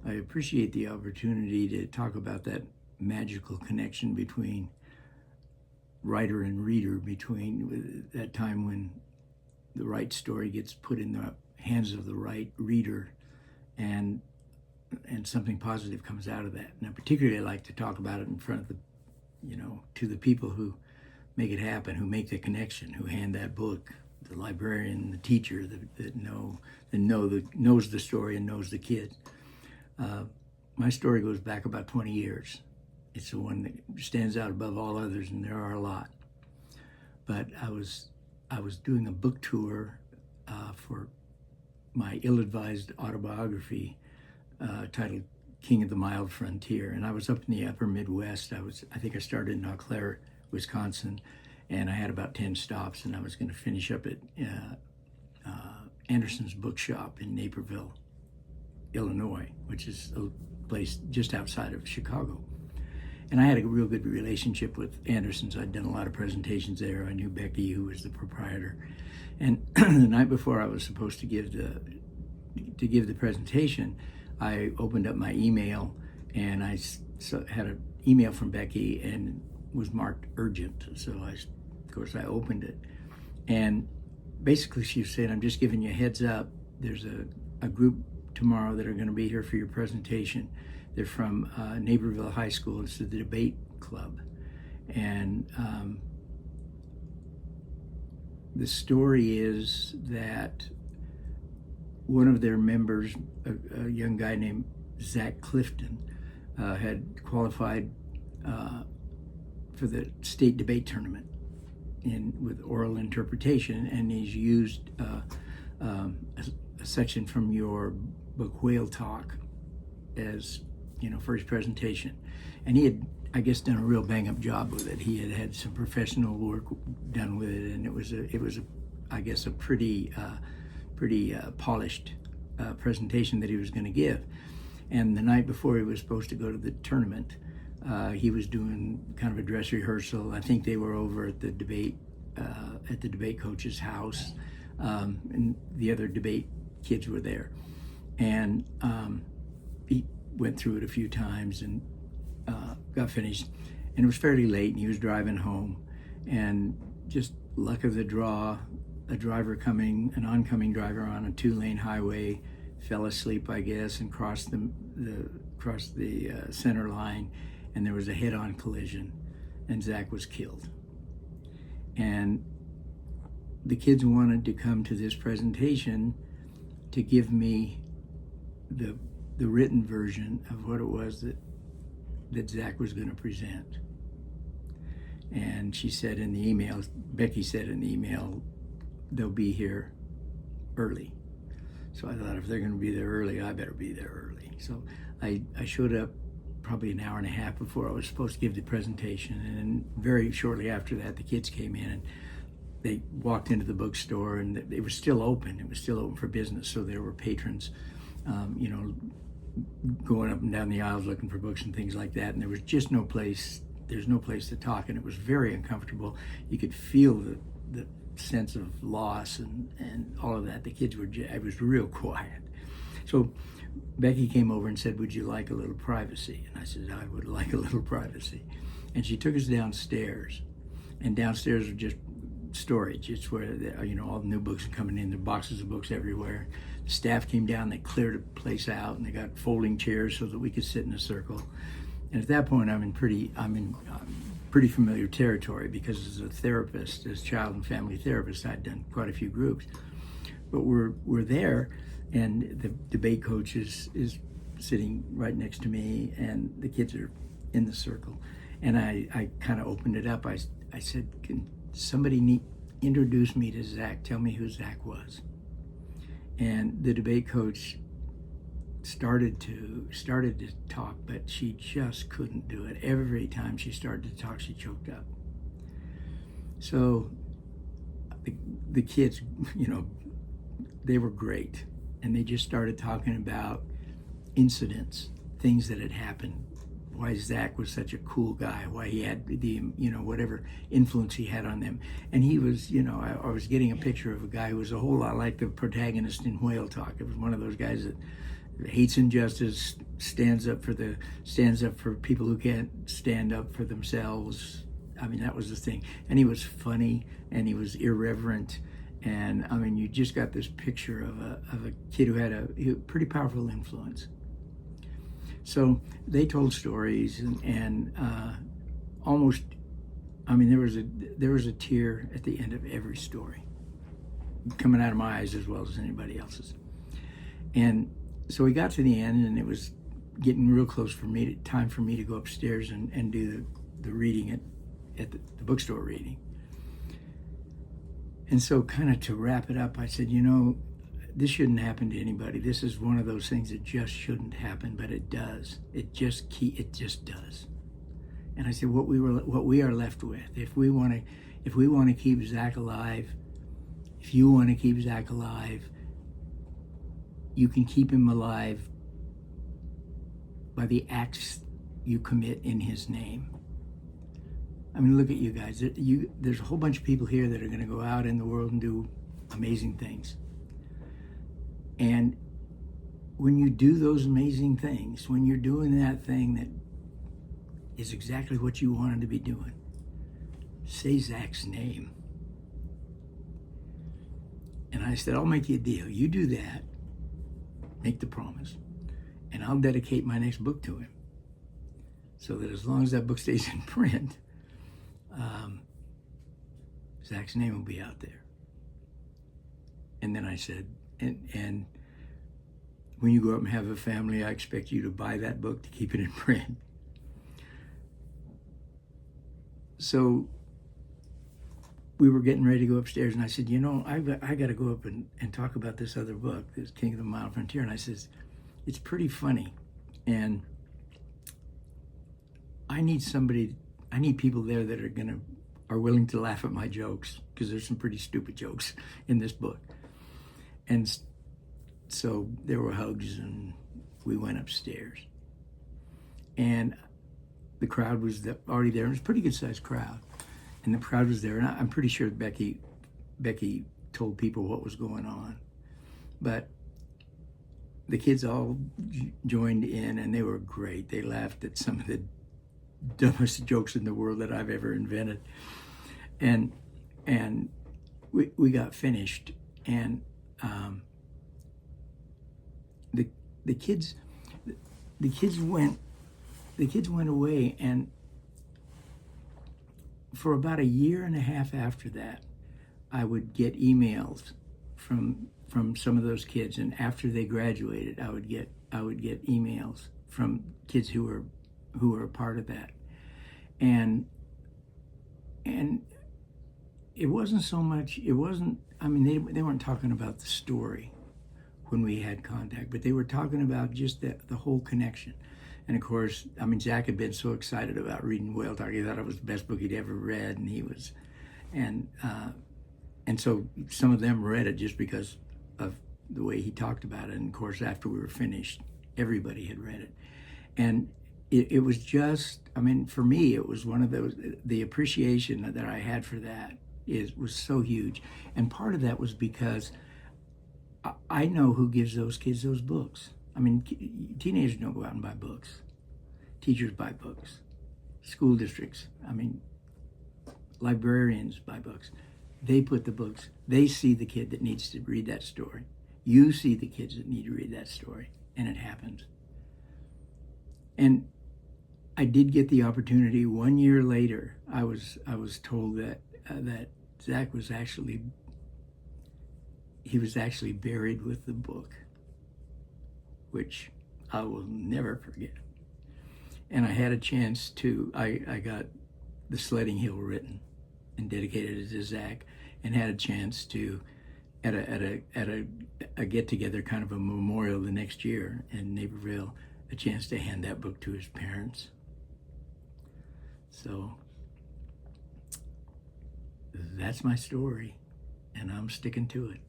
I appreciate the opportunity to talk about that magical connection between writer and reader, between that time when the right story gets put in the hands of the right reader, and something positive comes out of that. And I particularly like to talk about it in front of to the people who make it happen, who make the connection, who hand that book, the librarian, the teacher that knows the story and knows the kid. My story goes back about 20 years. It's the one that stands out above all others, and there are a lot. But I was doing a book tour for my ill-advised autobiography titled King of the Mild Frontier, and I was up in the upper Midwest. I think I started in Eau Claire, Wisconsin, and I had about 10 stops, and I was going to finish up at Anderson's Bookshop in Naperville, Illinois, which is a place just outside of Chicago. And I had a real good relationship with Anderson's. I'd done a lot of presentations there. I knew Becky, who was the proprietor. And the night before I was supposed to give the presentation, I opened up my email, and I had an email from Becky, and was marked urgent. So of course I opened it, and basically she said, "I'm just giving you a heads up. There's a group tomorrow that are going to be here for your presentation. They're from Naperville High School. It's the debate club, and the story is that one of their members, a young guy named Zach Clifton, had qualified for the state debate tournament with oral interpretation, and he's used a section from your book Whale Talk as for his presentation. And he had, I guess, done a real bang-up job with it. He had had some professional work done with it, and it was I guess a pretty polished presentation that he was going to give. And the night before he was supposed to go to the tournament, he was doing kind of a dress rehearsal. I think they were over at the debate coach's house, and the other debate kids were there. And he went through it a few times and got finished. And it was fairly late, and he was driving home. And just luck of the draw, an oncoming driver on a 2-lane highway fell asleep, I guess, and crossed the center line, and there was a head-on collision, and Zach was killed. And the kids wanted to come to this presentation to give me the written version of what it was that Zach was going to present. And she said in the email, Becky said in the email, they'll be here early. So I thought, if they're going to be there early, I better be there early. So I showed up probably an hour and a half before I was supposed to give the presentation. And very shortly after that, the kids came in, and they walked into the bookstore, and it was still open. It was still open for business. So there were patrons, going up and down the aisles looking for books and things like that. And there was just no place. There's no place to talk, and it was very uncomfortable. You could feel the sense of loss and all of that. The kids it was real quiet. So Becky came over and said, "Would you like a little privacy?" And I said, "I would like a little privacy." And she took us downstairs, and downstairs was just storage. It's where all the new books are coming in. There are boxes of books everywhere. The staff came down, they cleared the place out, and they got folding chairs so that we could sit in a circle. And at that point, I'm in pretty familiar territory, because as a therapist, as child and family therapist, I'd done quite a few groups. But we're there, and the debate coach is sitting right next to me, and the kids are in the circle. And I kind of opened it up. I said, "Can somebody introduce me to Zach? Tell me who Zach was." And the debate coach started to talk, but she just couldn't do it. Every time she started to talk, she choked up. So the kids, they were great, and they just started talking about incidents, things that had happened, why Zach was such a cool guy, why he had the, whatever influence he had on them. And he was, I was getting a picture of a guy who was a whole lot like the protagonist in Whale Talk. It was one of those guys that hates injustice, stands up for people who can't stand up for themselves. I mean, that was the thing. And he was funny, and he was irreverent, and I mean, you just got this picture of a kid who had a pretty powerful influence. So they told stories, and almost, I mean, there was a tear at the end of every story, coming out of my eyes as well as anybody else's. And so we got to the end, and it was getting real close for me time for me to go upstairs and do the reading at the bookstore reading. And so, kind of to wrap it up, I said, you know, this shouldn't happen to anybody. This is one of those things that just shouldn't happen, but it does. It just does. And I said, what we are left with, if we want to keep Zach alive, if you want to keep Zach alive, you can keep him alive by the acts you commit in his name. I mean, look at you guys. There's a whole bunch of people here that are going to go out in the world and do amazing things. And when you do those amazing things, when you're doing that thing that is exactly what you wanted to be doing, say Zach's name. And I said, I'll make you a deal. You do that, make the promise, and I'll dedicate my next book to him. So that as long as that book stays in print, Zach's name will be out there. And then I said, and when you go up and have a family, I expect you to buy that book to keep it in print. So we were getting ready to go upstairs, and I said, you know, I got to go up and talk about this other book, this King of the Mile Frontier. And I says, it's pretty funny, and I need people there that are willing to laugh at my jokes, because there's some pretty stupid jokes in this book. And so there were hugs, and we went upstairs, and the crowd was already there. It was a pretty good sized crowd, and the crowd was there, and I'm pretty sure Becky told people what was going on, but the kids all joined in, and they were great. They laughed at some of the dumbest jokes in the world that I've ever invented, and we got finished, and the kids went away, and for about a year and a half after that, I would get emails from some of those kids, and after they graduated, I would get emails from kids who were a part of that, and it wasn't so much. I mean, they weren't talking about the story when we had contact, but they were talking about just the whole connection. And of course, I mean, Zach had been so excited about reading Whale Talk. He thought it was the best book he'd ever read, and so some of them read it just because of the way he talked about it. And of course, after we were finished, everybody had read it. And it was just, I mean, for me, it was one of those, the appreciation that I had for that was so huge. And part of that was because I know who gives those kids those books. I mean, teenagers don't go out and buy books. Teachers buy books. School districts, I mean, librarians buy books. They put the books, they see the kid that needs to read that story. You see the kids that need to read that story, and it happens. And I did get the opportunity 1 year later. I was told that Zach was actually buried with the book, which I will never forget. And I had a chance to, I got The Sledding Hill written and dedicated it to Zach, and had a chance to, at a get-together, kind of a memorial the next year in Naperville, a chance to hand that book to his parents. So that's my story, and I'm sticking to it.